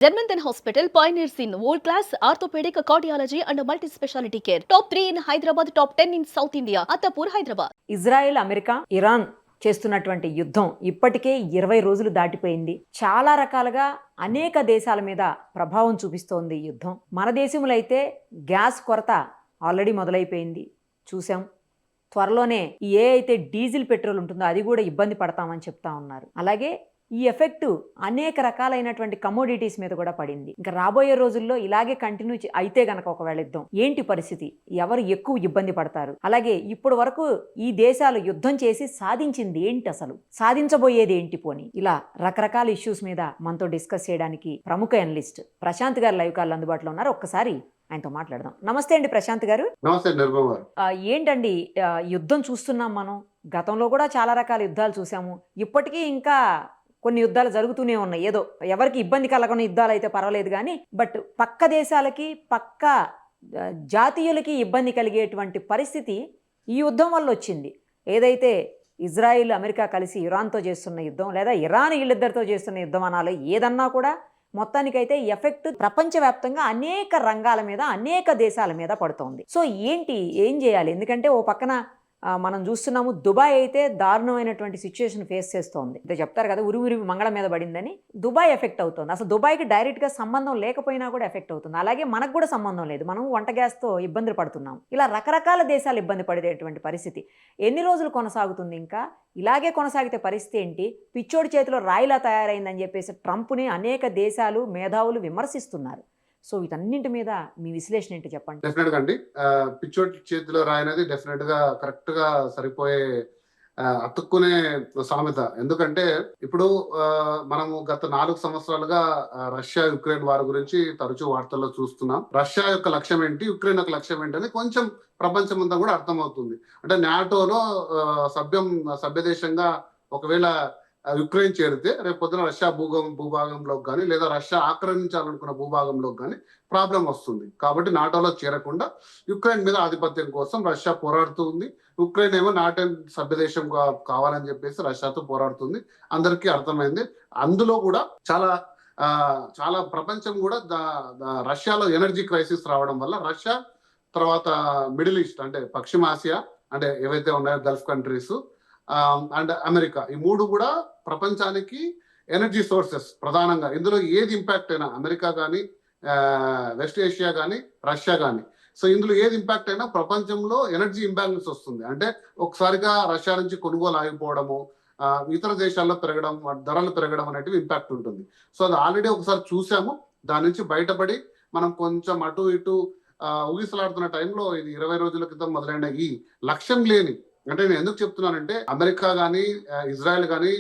Germanton Hospital pioneers in world-class orthopedic cardiology and multi-specialty care. Top 3 in Hyderabad, top 10 in South India. Attapur, Hyderabad. Israel, America, Iran చేస్తున్నటువంటి యుద్ధం ఇప్పటికే 20 రోజులు దాటిపోయింది. చాలా రకాలుగా అనేక దేశాల మీద ప్రభావం చూపిస్తోంది ఈ యుద్ధం. మన దేశంలో అయితే గ్యాస్ కొరత ఆల్రెడీ మొదలైపోయింది, చూసాం. త్వరలోనే ఏ అయితే డీజిల్ పెట్రోల్ ఉంటుందో అది కూడా ఇబ్బంది పడతామని చెప్తా ఉన్నారు. అలాగే ఈ ఎఫెక్ట్ అనేక రకాలైనటువంటి కమోడిటీస్ మీద కూడా పడింది. ఇంకా రాబోయే రోజుల్లో ఇలాగే కంటిన్యూ అయితే గనక ఒకవేళ యుద్ధం ఏంటి పరిస్థితి, ఎవరు ఎక్కువ ఇబ్బంది పడతారు, అలాగే ఇప్పుడు వరకు ఈ దేశాలు యుద్ధం చేసి సాధించింది ఏంటి, అసలు సాధించబోయేది ఏంటి పోని, ఇలా రకరకాల ఇష్యూస్ మీద మనతో డిస్కస్ చేయడానికి ప్రముఖ అనలిస్ట్ ప్రశాంత్ గారు లైవ్ కాల్ అందుబాటులో ఉన్నారు. ఒక్కసారి ఆయనతో మాట్లాడదాం. నమస్తే అండి ప్రశాంత్ గారు. నమస్తే నిర్మల్ గారు. ఏంటండి యుద్ధం చూస్తున్నాం మనం, గతంలో కూడా చాలా రకాల యుద్ధాలు చూసాము, ఇప్పటికీ ఇంకా కొన్ని యుద్ధాలు జరుగుతూనే ఉన్నాయి. ఏదో ఎవరికి ఇబ్బంది కలగని యుద్ధాలు అయితే పర్వాలేదు కానీ, బట్ పక్క దేశాలకి పక్క జాతీయులకి ఇబ్బంది కలిగేటువంటి పరిస్థితి ఈ యుద్ధం వల్ల వచ్చింది. ఏదైతే ఇజ్రాయిల్, అమెరికా కలిసి ఇరాన్తో చేస్తున్న యుద్ధం, లేదా ఇరాన్ వీళ్ళిద్దరితో చేస్తున్న యుద్ధం అనాలో ఏదన్నా కూడా మొత్తానికైతే ఎఫెక్ట్ ప్రపంచవ్యాప్తంగా అనేక రంగాల మీద అనేక దేశాల మీద పడుతోంది. సో ఏం చేయాలి? ఎందుకంటే ఓ పక్కన మనం చూస్తున్నాము, దుబాయ్ అయితే దారుణమైనటువంటి సిచ్యువేషన్ ఫేస్ చేస్తోంది. అంటే చెప్తారు కదా, ఉరి మంగళం మీద పడిందని. దుబాయ్ ఎఫెక్ట్ అవుతుంది. అసలు దుబాయ్కి డైరెక్ట్గా సంబంధం లేకపోయినా కూడా ఎఫెక్ట్ అవుతుంది. అలాగే మనకు కూడా సంబంధం లేదు, మనం వంట గ్యాస్తో ఇబ్బందులు పడుతున్నాం. ఇలా రకరకాల దేశాలు ఇబ్బంది పడేటువంటి పరిస్థితి ఎన్ని రోజులు కొనసాగుతుంది? ఇంకా ఇలాగే కొనసాగితే పరిస్థితి ఏంటి? పిచ్చోడి చేతిలో రాయిలా తయారైందని చెప్పేసి ట్రంప్ని అనేక దేశాలు మేధావులు విమర్శిస్తున్నారు. సో వీటన్నింటి మీద మీ విశ్లేషణ ఏంటి చెప్పండి. డెఫినెట్ గా అండి, పిచ్చోటి చేతిలో రాయనది డెఫినెట్ గా కరెక్ట్ గా సరిపోయే అతుక్కునే సామెత. ఎందుకంటే ఇప్పుడు మనము గత 4 సంవత్సరాలుగా రష్యా యుక్రెయిన్ వారి గురించి తరచూ వార్తల్లో చూస్తున్నాం. రష్యా యొక్క లక్ష్యం ఏంటి, యుక్రెయిన్ యొక్క లక్ష్యం ఏంటి అని కొంచెం ప్రపంచం అంతా కూడా అర్థమవుతుంది. అంటే నాటోలో సభ్య దేశంగా ఒకవేళ యుక్రెయిన్ చేరితే రేపు పొద్దున రష్యా భూభాగంలోకి కానీ, లేదా రష్యా ఆక్రమించాలనుకున్న భూభాగంలోకి కానీ ప్రాబ్లం వస్తుంది. కాబట్టి నాటోలో చేరకుండా యుక్రెయిన్ మీద ఆధిపత్యం కోసం రష్యా పోరాడుతూ ఉంది. యుక్రెయిన్ ఏమో నాటో సభ్య దేశం కావాలని చెప్పేసి రష్యాతో పోరాడుతుంది. అందరికీ అర్థమైంది. అందులో కూడా చాలా ప్రపంచం కూడా రష్యాలో ఎనర్జీ క్రైసిస్ రావడం వల్ల రష్యా తర్వాత మిడిల్ ఈస్ట్ అంటే పశ్చిమ ఆసియా అంటే ఏవైతే ఉన్నాయో గల్ఫ్ కంట్రీస్ అండ్ అమెరికా, ఈ 3 కూడా ప్రపంచానికి ఎనర్జీ సోర్సెస్ ప్రధానంగా. ఇందులో ఏది ఇంపాక్ట్ అయినా అమెరికా కానీ, వెస్ట్ ఏషియా కానీ, రష్యా కానీ, సో ఇందులో ఏది ఇంపాక్ట్ అయినా ప్రపంచంలో ఎనర్జీ ఇంబ్యాలెన్స్ వస్తుంది. అంటే ఒకసారిగా రష్యా నుంచి కొనుగోలు ఆగిపోవడము, ఇతర దేశాల్లో పెరగడం, ధరలు పెరగడం అనేటివి ఇంపాక్ట్ ఉంటుంది. సో అది ఆల్రెడీ ఒకసారి చూసాము. దాని నుంచి బయటపడి మనం కొంచెం అటు ఇటు ఊగిసలాడుతున్న టైంలో ఇది 20 రోజుల క్రితం మొదలైన ఈ లక్ష్యం లేని, అంటే నేను ఎందుకు చెప్తున్నానంటే అమెరికా కానీ ఇజ్రాయెల్ కానీ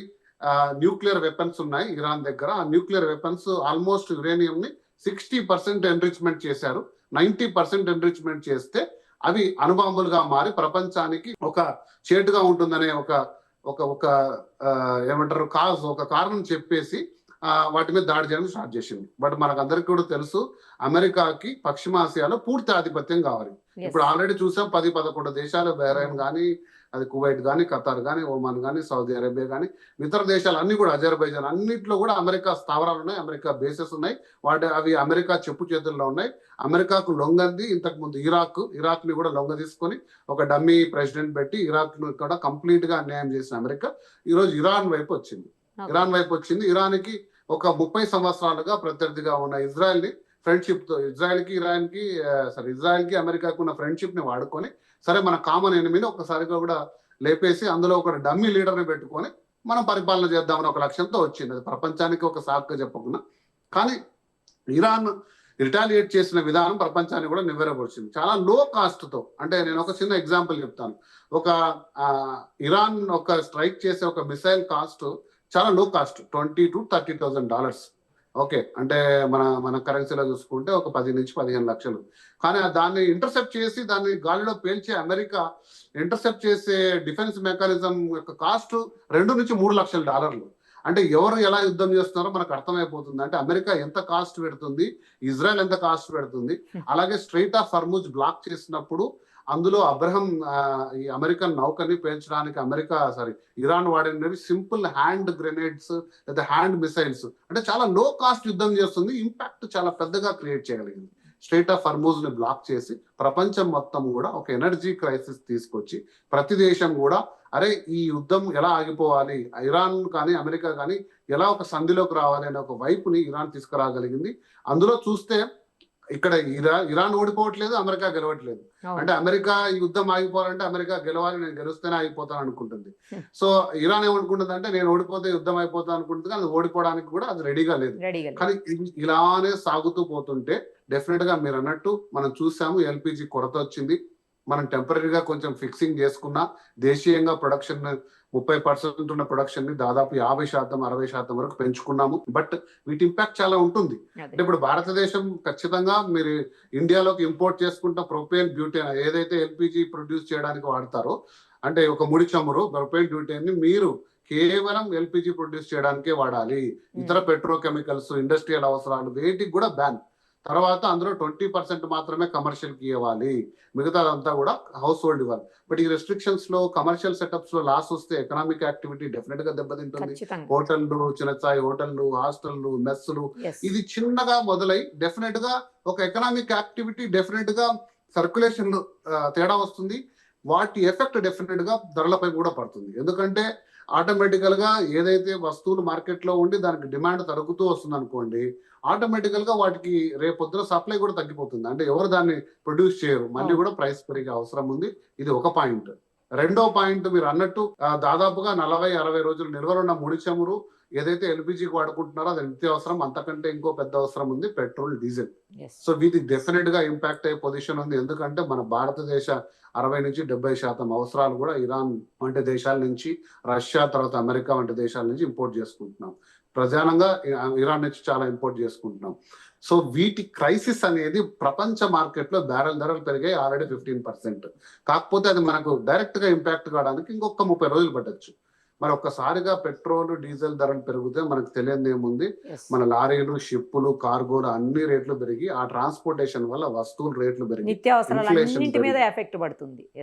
న్యూక్లియర్ వెపన్స్ ఉన్నాయి ఇరాన్ దగ్గర. ఆ న్యూక్లియర్ వెపన్స్ ఆల్మోస్ట్ యురేనియం ని 60% ఎన్రిచ్మెంట్ చేశారు. 90% ఎన్రిచ్మెంట్ చేస్తే అవి అణుబాంబులుగా మారి ప్రపంచానికి ఒక చేటుగా ఉంటుందనే ఒక ఏమంటారు ఒక కారణం చెప్పేసి వాటి మీద దాడి చేయడం స్టార్ట్ చేసింది. బట్ మనకు అందరికీ కూడా తెలుసు, అమెరికాకి పశ్చిమాసియాలో పూర్తి ఆధిపత్యం కావాలి. ఇప్పుడు ఆల్రెడీ చూసాం 10-11 దేశాలు, బహ్రెయిన్ కానీ, అది కువైట్ కానీ, ఖతార్ కానీ, ఒమాన్ కానీ, సౌదీ అరేబియా కానీ, ఇతర దేశాలు అన్ని కూడా, అజర్బైజాన్, అన్నింటిలో కూడా అమెరికా స్థావరాలు ఉన్నాయి, అమెరికా బేసెస్ ఉన్నాయి. అవి అమెరికా చెప్పు చేతుల్లో ఉన్నాయి. అమెరికాకు లొంగంది ఇంతకుముందు ఇరాక్ ని కూడా లొంగ తీసుకొని ఒక డమ్మీ ప్రెసిడెంట్ పెట్టి ఇరాక్ ను కూడా కంప్లీట్ గా అన్యాయం చేసిన అమెరికా ఈరోజు ఇరాన్ వైపు వచ్చింది. ఇరాన్కి ఒక 30 సంవత్సరాలుగా ప్రత్యర్థిగా ఉన్న ఇజ్రాయెల్ ని ఫ్రెండ్షిప్ తో, ఇజ్రాయెల్కి అమెరికాకు ఉన్న ఫ్రెండ్షిప్ ని వాడుకొని, సరే మన కామన్ ఎనిమిని ఒకసారిగా కూడా లేపేసి అందులో ఒక డమ్మీ లీడర్ ని పెట్టుకొని మనం పరిపాలన చేద్దామని ఒక లక్ష్యంతో వచ్చింది. అది ప్రపంచానికి ఒక సాకుగా చెప్పకుండా. కానీ ఇరాన్ రిటాలియేట్ చేసిన విధానం ప్రపంచాన్ని కూడా నివ్వెరపరిచింది చాలా లో కాస్ట్ తో. అంటే నేను ఒక చిన్న ఎగ్జాంపుల్ చెప్తాను. ఇరాన్ ఒక స్ట్రైక్ చేసే ఒక మిసైల్ కాస్ట్ చాలా లో కాస్ట్, $20,000 to $30,000. ఓకే, అంటే మన కరెన్సీలో చూసుకుంటే ఒక 10 నుంచి 15 లక్షలు. కానీ దాన్ని ఇంటర్సెప్ట్ చేసి దాన్ని గాలిలో పేల్చే అమెరికా ఇంటర్సెప్ట్ చేసే డిఫెన్స్ మెకానిజం యొక్క కాస్ట్ $2 నుంచి $3 లక్షల. అంటే ఎవరు ఎలా యుద్ధం చేస్తున్నారో మనకు అర్థమైపోతుంది. అంటే అమెరికా ఎంత కాస్ట్ పెడుతుంది, ఇజ్రాయెల్ ఎంత కాస్ట్ పెడుతుంది. అలాగే స్ట్రెయిట్ ఆఫ్ హర్ముజ్ బ్లాక్ చేసినప్పుడు అందులో ఈ అమెరికన్ నౌకని పేల్చడానికి ఇరాన్ వాడినవి సింపుల్ హ్యాండ్ గ్రెనేడ్స్ లేదా హ్యాండ్ మిసైల్స్, అంటే చాలా లో కాస్ట్ యుద్ధం చేస్తుంది, ఇంపాక్ట్ చాలా పెద్దగా క్రియేట్ చేయగలిగింది. స్ట్రెయిట్ ఆఫ్ హర్మూజ్ ని బ్లాక్ చేసి ప్రపంచం మొత్తం కూడా ఒక ఎనర్జీ క్రైసిస్ తీసుకొచ్చి ప్రతి దేశం కూడా అరే ఈ యుద్ధం ఎలా ఆగిపోవాలి, ఇరాన్ కానీ అమెరికా కానీ ఎలా ఒక సంధిలోకి రావాలి అనే ఒక వైపుని ఇరాన్ తీసుకురాగలిగింది. అందులో చూస్తే ఇక్కడ ఇరాన్ ఓడిపోవట్లేదు, అమెరికా గెలవట్లేదు. అంటే అమెరికా ఈ యుద్ధం ఆగిపోవాలంటే అమెరికా గెలవాలి, నేను గెలుస్తేనే ఆగిపోతాను అనుకుంటుంది. సో ఇరాన్ ఏమనుకుంటుంది అంటే నేను ఓడిపోతే యుద్ధం అయిపోతాను అనుకుంటుంది, అది ఓడిపోవడానికి కూడా అది రెడీగా లేదు. కానీ ఇలానే సాగుతూ పోతుంటే డెఫినెట్ గా మీరు అన్నట్టు మనం చూసాము, ఎల్పిజి కొరత వచ్చింది. మనం టెంపరీగా కొంచెం ఫిక్సింగ్ చేసుకున్నా దేశీయంగా ప్రొడక్షన్ 30% ఉన్న ప్రొడక్షన్ ని దాదాపు 50%, 60% వరకు పెంచుకున్నాము. బట్ వీటి ఇంపాక్ట్ చాలా ఉంటుంది. అంటే ఇప్పుడు భారతదేశం ఖచ్చితంగా మీరు ఇండియాలోకి ఇంపోర్ట్ చేసుకుంటున్న ప్రొపేన్ బ్యూటేన్ ఏదైతే ఎల్పిజి ప్రొడ్యూస్ చేయడానికి వాడతారో, అంటే ఒక ముడి చమురు ప్రొపేన్ బ్యూటేన్ ని మీరు కేవలం ఎల్పిజి ప్రొడ్యూస్ చేయడానికే వాడాలి. ఇతర పెట్రోకెమికల్స్, ఇండస్ట్రియల్ అవసరాలు వేటికి కూడా బ్యాన్. తర్వాత అందులో 20% మాత్రమే కమర్షియల్ కి ఇవ్వాలి, మిగతాదంతా కూడా హౌస్ హోల్డ్ ఇవ్వాలి. బట్ ఈ రెస్ట్రిక్షన్స్ లో కమర్షియల్ సెటప్స్ లో లాస్ వస్తే ఎకనామిక్ యాక్టివిటీ డెఫినెట్ గా దెబ్బతింటుంది. హోటళ్లు, చిన్న స్థాయి హోటళ్లు, హాస్టళ్లు, మెస్సులు, ఇది చిన్నగా మొదలై డెఫినెట్ గా ఒక ఎకనామిక్ యాక్టివిటీ డెఫినెట్ గా సర్క్యులేషన్ లో తేడా వస్తుంది. వాటి ఎఫెక్ట్ డెఫినెట్ గా ధరలపై కూడా పడుతుంది. ఎందుకంటే ఆటోమేటికల్ గా ఏదైతే వస్తువులు మార్కెట్ లో ఉండి దానికి డిమాండ్ తగ్గుతూ వస్తుంది అనుకోండి, ఆటోమేటికల్ గా వాటికి రేపొద్దున సప్లై కూడా తగ్గిపోతుంది. అంటే ఎవరు దాన్ని ప్రొడ్యూస్ చేయరు, మళ్ళీ కూడా ప్రైస్ పెరిగే అవసరం ఉంది. ఇది ఒక పాయింట్. రెండో పాయింట్, మీరు అన్నట్టు దాదాపుగా 40-60 రోజులు నిల్వలున్న ముడి చమురు ఏదైతే ఎల్పిజికి వాడుకుంటున్నారో అది నిత్యావసరం, అంతకంటే ఇంకో పెద్ద అవసరం ఉంది పెట్రోల్, డీజిల్. సో వీటికి డెఫినెట్ గా ఇంపాక్ట్ అయ్యే పొజిషన్ ఉంది. ఎందుకంటే మన భారతదేశ 60-70% అవసరాలు కూడా ఇరాన్ వంటి దేశాల నుంచి, రష్యా, తర్వాత అమెరికా వంటి దేశాల నుంచి ఇంపోర్ట్ చేసుకుంటున్నాం. ప్రధానంగా ఇరాన్ నుంచి చాలా ఇంపోర్ట్ చేసుకుంటున్నాం. సో వీటి క్రైసిస్ అనేది ప్రపంచ మార్కెట్ లో బ్యారెల్ ధరలు పెరిగాయి ఆల్రెడీ 15%. కాకపోతే అది మనకు డైరెక్ట్ గా ఇంపాక్ట్ కావడానికి ఇంకొక 30 రోజులు పట్టొచ్చు. మరి ఒక్కసారిగా పెట్రోల్, డీజిల్ ధరలు పెరిగితే మనకు తెలియదు ఏముంది, మన లారీలు, షిప్పులు, కార్గోలు అన్ని రేట్లు పెరిగి ఆ ట్రాన్స్పోర్టేషన్ వల్ల వస్తువుల రేట్లు పెరిగి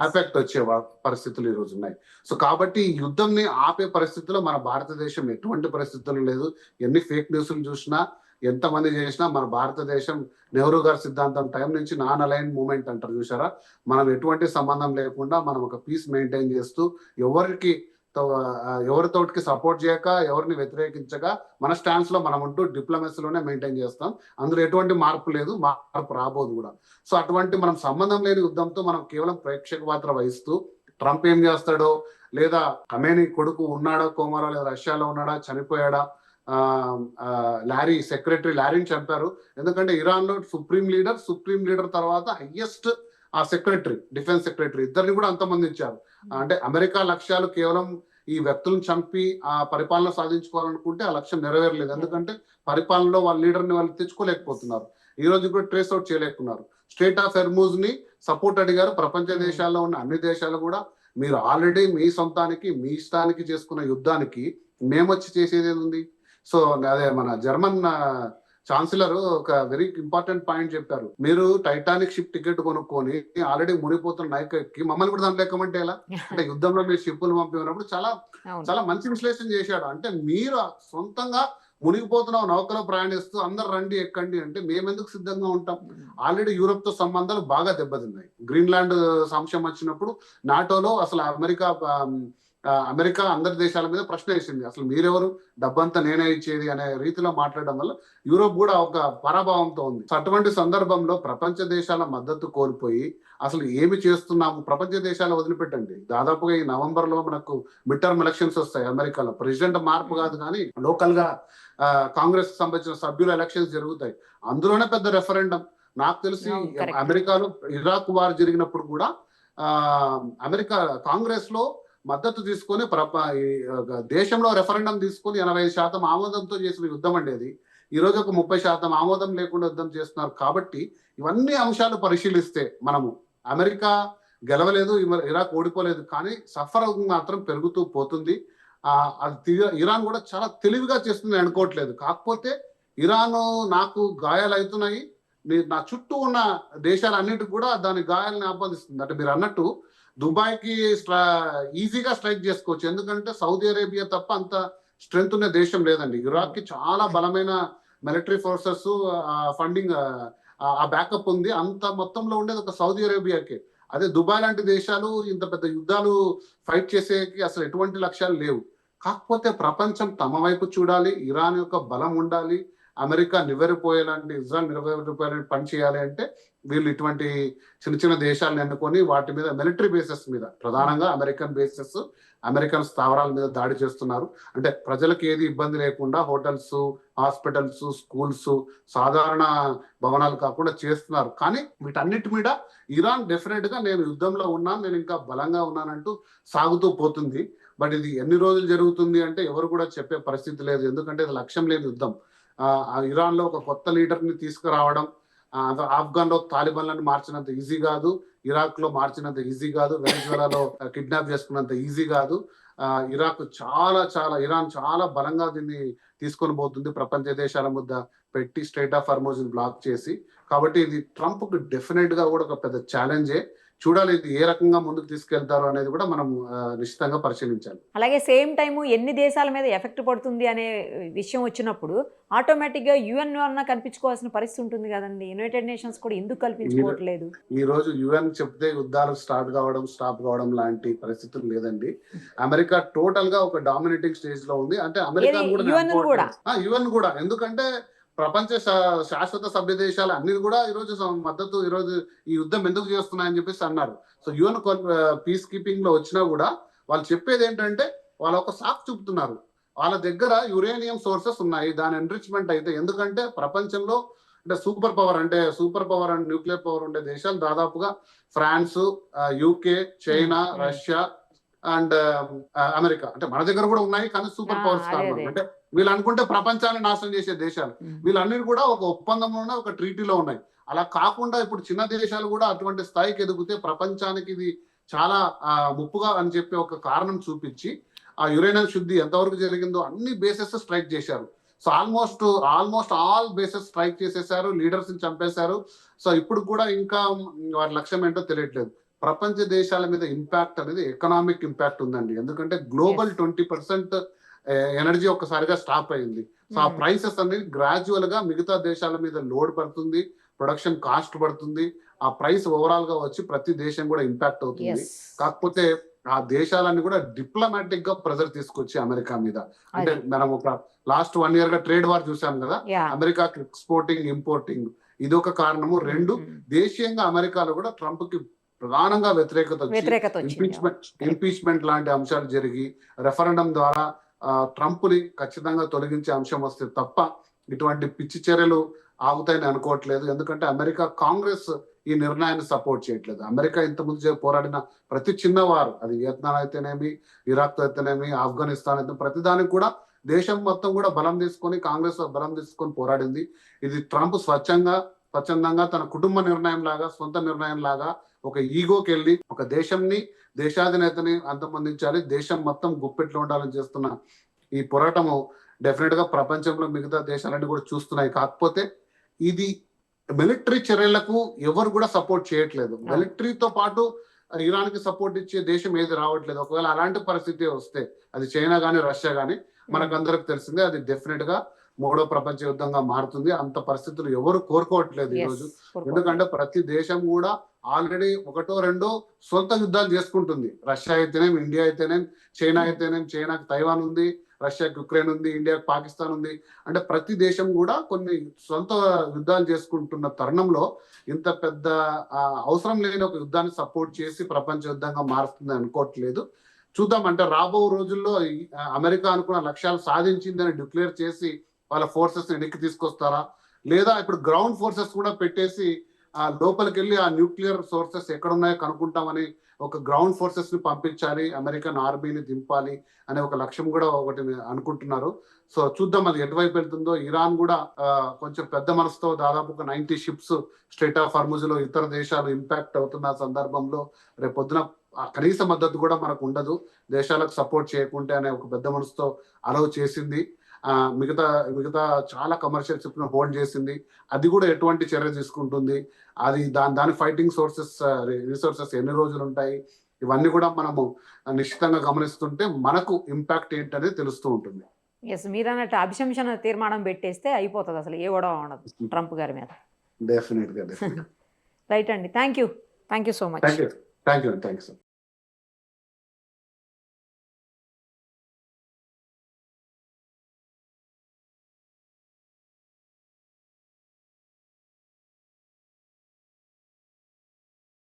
ఎఫెక్ట్ వచ్చే పరిస్థితులు ఈ రోజు ఉన్నాయి. సో కాబట్టి ఈ యుద్ధంని ఆపే పరిస్థితుల్లో మన భారతదేశం ఎటువంటి పరిస్థితులు లేదు. ఎన్ని ఫేక్ న్యూస్లు చూసినా, ఎంతమంది చేసినా, మన భారతదేశం నెహ్రూ గారి సిద్ధాంతం టైం నుంచి నాన్ అలైన్ మూమెంట్ అంటారు చూసారా, మనం ఎటువంటి సంబంధం లేకుండా మనం ఒక పీస్ మెయింటైన్ చేస్తూ ఎవరితోటికి సపోర్ట్ చేయక, ఎవరిని వ్యతిరేకించగా మన స్టాండ్స్ లో మనం ఉంటూ డిప్లొమసీలోనే మెయింటైన్ చేస్తాం. అందులో ఎటువంటి మార్పు లేదు, మార్పు రాబోదు కూడా. సో అటువంటి మనం సంబంధం లేని యుద్ధంతో మనం కేవలం ప్రేక్షక పాత్ర వహిస్తూ ట్రంప్ ఏం చేస్తాడో, లేదా ఖమేనీ కొడుకు ఉన్నాడో కోమాలో, లేదా రష్యాలో ఉన్నాడా, చనిపోయాడా, సెక్రటరీ లారీని చంపారు. ఎందుకంటే ఇరాన్ లో సుప్రీం లీడర్ తర్వాత హైయెస్ట్ ఆ సెక్రటరీ, డిఫెన్స్ సెక్రటరీ, ఇద్దరిని కూడా అంతమందించారు. అంటే అమెరికా లక్ష్యాలు కేవలం ఈ వ్యక్తులను చంపి ఆ పరిపాలన సాధించుకోవాలనుకుంటే ఆ లక్ష్యం నెరవేరలేదు. ఎందుకంటే పరిపాలనలో వాళ్ళ లీడర్ని వాళ్ళు తెచ్చుకోలేకపోతున్నారు. ఈ రోజు కూడా ట్రేస్ అవుట్ చేయలేకున్నారు. స్ట్రెయిట్ ఆఫ్ హర్మూజ్ ని సపోర్ట్ అడిగారు ప్రపంచ దేశాల్లో ఉన్న అన్ని దేశాలు కూడా. మీరు ఆల్రెడీ మీ సొంతానికి, మీ ఇష్టానికి చేసుకున్న యుద్ధానికి మేమొచ్చి చేసేది ఉంది. సో అదే మన జర్మన్ ఛాన్సలర్ ఒక వెరీ ఇంపార్టెంట్ పాయింట్ చెప్పారు. మీరు టైటానిక్ షిప్ టికెట్ కొనుక్కొని ఆల్రెడీ మునిగిపోతున్న నౌకకి మమ్మల్ని కూడా దాంట్లో ఎక్కమంటే ఎలా? అంటే యుద్ధంలో మీరు షిప్పులు పంపినప్పుడు చాలా మంచి విశ్లేషణ చేశాడు. అంటే మీరు సొంతంగా మునిగిపోతున్న నౌకలో ప్రయాణిస్తూ అందరు రండి, ఎక్కండి అంటే మేమెందుకు సిద్ధంగా ఉంటాం? ఆల్రెడీ యూరోప్ తో సంబంధాలు బాగా దెబ్బతిన్నాయి. గ్రీన్లాండ్ సంశయం వచ్చినప్పుడు నాటోలో అసలు అమెరికా అందరి దేశాల మీద ప్రశ్న వేసింది, అసలు మీరెవరు, డబ్బంతా నేనే ఇచ్చేది అనే రీతిలో మాట్లాడడం వల్ల యూరోప్ కూడా ఒక పరాభావంతో ఉంది. అటువంటి సందర్భంలో ప్రపంచ దేశాల మద్దతు కోల్పోయి అసలు ఏమి చేస్తున్నాము? ప్రపంచ దేశాలు వదిలిపెట్టండి, దాదాపుగా ఈ నవంబర్ లో మనకు మిడ్ టర్మ్ ఎలక్షన్స్ వస్తాయి అమెరికాలో. ప్రెసిడెంట్ మార్పు కాదు కానీ లోకల్ గా కాంగ్రెస్ కి సంబంధించిన సభ్యుల ఎలక్షన్స్ జరుగుతాయి. అందులోనే పెద్ద రెఫరెండం. నాకు తెలిసి అమెరికాలో ఇరాక్ వార్ జరిగినప్పుడు కూడా అమెరికా కాంగ్రెస్ లో మద్దతు తీసుకొని దేశంలో రెఫరెండం తీసుకొని 80% ఆమోదంతో చేసిన యుద్ధం అండి. ఈ రోజు ఒక 30% ఆమోదం లేకుండా యుద్ధం చేస్తున్నారు. కాబట్టి ఇవన్నీ అంశాలు పరిశీలిస్తే మనము అమెరికా గెలవలేదు, ఇరాక్ ఓడిపోలేదు, కానీ సఫర్ మాత్రం పెరుగుతూ పోతుంది. అది ఇరాన్ కూడా చాలా తెలివిగా చేస్తుంది అనుకోవట్లేదు. కాకపోతే ఇరాన్ నాకు గాయాలు అవుతున్నాయి, నా చుట్టూ ఉన్న దేశాలన్నిటికి కూడా దాని గాయాలని ఆపాదిస్తుంది. అంటే మీరు అన్నట్టు దుబాయ్కి ఈజీగా స్ట్రైక్ చేసుకోవచ్చు, ఎందుకంటే సౌదీ అరేబియా తప్ప అంత స్ట్రెంగ్త్ ఉన్న దేశం లేదండి. ఇరాక్ కి చాలా బలమైన మిలిటరీ ఫోర్సెస్, ఫండింగ్, ఆ బ్యాకప్ ఉంది. అంత మొత్తంలో ఉండేది ఒక సౌదీ అరేబియాకి. అదే దుబాయ్ లాంటి దేశాలు ఇంత పెద్ద యుద్ధాలు ఫైట్ చేసేకి అసలు ఎటువంటి లక్ష్యాలు లేవు. కాకపోతే ప్రపంచం తమ వైపు చూడాలి, ఇరాన్ యొక్క బలం ఉండాలి, అమెరికా నివ్వెరపోయేలాంటి, ఇజ్రాయల్ నివ్వెరపోయేలాంటి పని చేయాలి అంటే వీళ్ళు ఇటువంటి చిన్న చిన్న దేశాలను ఎన్నుకొని వాటి మీద మిలిటరీ బేసెస్ మీద, ప్రధానంగా అమెరికన్ బేసెస్, అమెరికన్ స్థావరాల మీద దాడి చేస్తున్నారు. అంటే ప్రజలకు ఏది ఇబ్బంది లేకుండా హోటల్స్, హాస్పిటల్స్, స్కూల్స్, సాధారణ భవనాలు కాకుండా చేస్తున్నారు. కానీ వీటన్నిటి మీద ఇరాన్ డెఫినెట్ గా నేను యుద్ధంలో ఉన్నాను, నేను ఇంకా బలంగా ఉన్నానంటూ సాగుతూ పోతుంది. బట్ ఇది ఎన్ని రోజులు జరుగుతుంది అంటే ఎవరు కూడా చెప్పే పరిస్థితి లేదు, ఎందుకంటే ఇది లక్ష్యం లేని యుద్ధం. ఇరాన్ లో ఒక కొత్త లీడర్ ని తీసుకురావడం ఆఫ్ఘన్ లో తాలిబాన్లను మార్చినంత ఈజీ కాదు, ఇరాక్ లో మార్చినంత ఈజీ కాదు, వెనిజులాలో కిడ్నాప్ చేసుకున్నంత ఈజీ కాదు. ఇరాక్ ఇరాన్ చాలా బలంగా దీన్ని తీసుకొని పోతుంది, ప్రపంచ దేశాల ముద్ద పెట్టి స్ట్రైట్ ఆఫ్ హార్మోజ్ బ్లాక్ చేసి. కాబట్టి ఇది ట్రంప్ కు డెఫినెట్ గా కూడా ఒక పెద్ద ఛాలెంజే. చూడాలి ఇది ఏ రకంగా ముందుకు తీసుకెళ్తారో అనేది కూడా మనం నిశ్చితంగా పరిశీలించాలి. అలాగే సేమ్ టైము ఎన్ని దేశాల మీద ఎఫెక్ట్ పడుతుంది అనే విషయం వచ్చినప్పుడు ఆటోమేటిక్గా యుఎన్ అన్న కల్పించుకోవాల్సిన పరిస్థితి ఉంటుంది కదండి. యునైటెడ్ నేషన్స్ కూడా ఎందుకు కల్పించుకోవట్లేదు? ఈ రోజు యుఎన్ చెప్తే యుద్ధాలు స్టాప్ కావడం లాంటి పరిస్థితులు లేదండి. అమెరికా టోటల్ గా ఒక డామినేటింగ్ స్టేజ్ లో ఉంది. అంటే అమెరికా యుఎన్ కూడా ఎందుకంటే ప్రపంచ శాశ్వత సభ్య దేశాలు అన్ని కూడా ఈరోజు మద్దతు, ఈరోజు ఈ యుద్ధం ఎందుకు చేస్తున్నాయని చెప్పేసి అన్నారు. సో యుఎన్ పీస్ కీపింగ్ లో వచ్చినా కూడా వాళ్ళు చెప్పేది ఏంటంటే వాళ్ళు ఒక సాకు చూపుతున్నారు, వాళ్ళ దగ్గర యురేనియం సోర్సెస్ ఉన్నాయి, దాని ఎన్రిచ్మెంట్ అయితే. ఎందుకంటే ప్రపంచంలో అంటే super power and nuclear power ఉండే దేశాలు దాదాపుగా France, UK, China, Russia and America. అంటే మన దగ్గర కూడా ఉన్నాయి, కానీ సూపర్ పవర్స్ కాదు. అంటే వీళ్ళు అనుకుంటే ప్రపంచాన్ని నాశనం చేసే దేశాలు వీళ్ళన్నీ కూడా ఒక ఒప్పందంలో ఉన్నాయి, ఒక ట్రీటీలో ఉన్నాయి. అలా కాకుండా ఇప్పుడు చిన్న దేశాలు కూడా అటువంటి స్థాయికి ఎదిగితే ప్రపంచానికి ఇది చాలా ముప్పుగా అని చెప్పి ఒక కారణం చూపించి ఆ యురేనియం శుద్ధి ఎంతవరకు జరిగిందో అన్ని బేసెస్ స్ట్రైక్ చేశారు. So almost all bases strike చేసేసారు, లీడర్స్ ని చంపేశారు. సో ఇప్పుడు కూడా ఇంకా వారి లక్ష్యం ఏంటో తెలియట్లేదు. ప్రపంచ దేశాల మీద ఇంపాక్ట్ అనేది ఎకనామిక్ ఇంపాక్ట్ ఉందండి, ఎందుకంటే గ్లోబల్ 20% ఎనర్జీ ఒక్కసారిగా స్టాప్ అయింది. సో ఆ ప్రైసెస్ అనేది గ్రాడ్యువల్ గా మిగతా దేశాల మీద లోడ్ పడుతుంది, ప్రొడక్షన్ కాస్ట్ పడుతుంది, ఆ ప్రైస్ ఓవరాల్ గా వచ్చి ప్రతి దేశం కూడా ఇంపాక్ట్ అవుతుంది. కాకపోతే ఆ దేశాలన్నీ కూడా డిప్లొమాటిక్ గా ప్రెజర్ తీసుకొచ్చి అమెరికా మీద, అంటే మనం ఒక లాస్ట్ 1 year గా ట్రేడ్ వార్ చూసాం కదా, అమెరికాకి ఎక్స్పోర్టింగ్, ఇంపోర్టింగ్, ఇదొక కారణము. 2, దేశీయంగా అమెరికాలో కూడా ట్రంప్ కి ప్రధానంగా వ్యతిరేకత ఇంపీచ్మెంట్ లాంటి అంశాలు జరిగి రెఫరెండం ద్వారా ట్రంప్ ని ఖచ్చితంగా తొలగించే అంశం వస్తే తప్ప ఇటువంటి పిచ్చి చర్యలు ఆగుతాయని అనుకోవట్లేదు. ఎందుకంటే అమెరికా కాంగ్రెస్ ఈ నిర్ణయాన్ని సపోర్ట్ చేయట్లేదు. అమెరికా ఇంతకుముందు పోరాడిన ప్రతి చిన్నవారు, అది వియత్నాం అయితేనేమి, ఇరాక్ అయితేనేమి, ఆఫ్ఘనిస్తాన్ అయితే ప్రతి దానికి కూడా దేశం మొత్తం కూడా బలం తీసుకొని, కాంగ్రెస్ బలం తీసుకొని పోరాడింది. ఇది ట్రంప్ స్వచ్ఛందంగా తన కుటుంబ నిర్ణయం లాగా, సొంత నిర్ణయం లాగా ఒక ఈగోకి వెళ్ళి ఒక దేశాధినేతని అంతమొందించాలి, దేశం మొత్తం గుప్పెట్లో ఉండాలని చేస్తున్న ఈ పోరాటము డెఫినెట్ గా ప్రపంచంలో మిగతా దేశాలన్నీ కూడా చూస్తున్నాయి. కాకపోతే ఇది మిలిటరీ చర్యలకు ఎవరు కూడా సపోర్ట్ చేయట్లేదు. మిలిటరీతో పాటు ఇరాన్ కి సపోర్ట్ ఇచ్చే దేశం ఏది రావట్లేదు. ఒకవేళ అలాంటి పరిస్థితి వస్తే అది చైనా గానీ, రష్యా గానీ, మనకందరికి తెలిసిందే అది డెఫినెట్ గా 3వ ప్రపంచ యుద్ధంగా మారుతుంది. అంత పరిస్థితులు ఎవరు కోరుకోవట్లేదు ఈరోజు. ఎందుకంటే ప్రతి దేశం కూడా ఆల్రెడీ 1, 2 సొంత యుద్ధాలు చేసుకుంటుంది. రష్యా అయితేనేం, ఇండియా అయితేనేం, చైనా అయితేనేం, చైనాకి తైవాన్ ఉంది, రష్యాకి యుక్రెయిన్ ఉంది, ఇండియాకి పాకిస్తాన్ ఉంది. అంటే ప్రతి దేశం కూడా కొన్ని సొంత యుద్ధాలు చేసుకుంటున్న తరుణంలో ఇంత పెద్ద అవసరం లేని ఒక యుద్ధాన్ని సపోర్ట్ చేసి ప్రపంచ యుద్ధంగా మారుస్తుంది అనుకోవట్లేదు. చూద్దాం. అంటే రాబో రోజుల్లో అమెరికా అనుకున్న లక్ష్యాలు సాధించిందని డిక్లేర్ చేసి వాళ్ళ ఫోర్సెస్ వెనక్కి తీసుకొస్తారా, లేదా ఇప్పుడు గ్రౌండ్ ఫోర్సెస్ కూడా పెట్టేసి లోపలికి వెళ్ళి ఆ న్యూక్లియర్ సోర్సెస్ ఎక్కడున్నాయో కనుక్కుంటామని ఒక గ్రౌండ్ ఫోర్సెస్ ని పంపించాలి, అమెరికన్ ఆర్మీని దింపాలి అనే ఒక లక్ష్యం కూడా ఒకటి అనుకుంటున్నారు. సో చూద్దాం అది ఎటువైపు వెళ్తుందో. ఇరాన్ కూడా కొంచెం పెద్ద మనసుతో దాదాపు 90 షిప్స్ స్ట్రైట్ ఆఫ్ హార్మూజ్ లో ఇతర దేశాలు ఇంపాక్ట్ అవుతున్న సందర్భంలో రేపొద్దున కనీస మద్దతు కూడా మనకు ఉండదు, దేశాలకు సపోర్ట్ చేయకుంటే అనే ఒక పెద్ద మనసుతో అలౌ చేసింది. మిగతా మిగతా చాలా కమర్షియల్ షిప్ ను హోల్డ్ చేసింది, అది కూడా ఎటువంటి చర్య తీసుకుంటుంది, అది దాని ఫైటింగ్ రిసోర్సెస్ ఎన్ని రోజులు ఉంటాయి, ఇవన్నీ కూడా మనము నిశ్చితంగా గమనిస్తుంటే మనకు ఇంపాక్ట్ ఏంటనేది తెలుస్తూ ఉంటుంది. ఎస్, మీరు అన్నట్టు అభిశంసన తీర్మానం పెట్టేస్తే అయిపోతుంది, అసలు ఏ గొడవ ఉండదు ట్రంప్ గారి మీద. డెఫినెట్ గా రైట్ అండి, thank you so much. Thank you.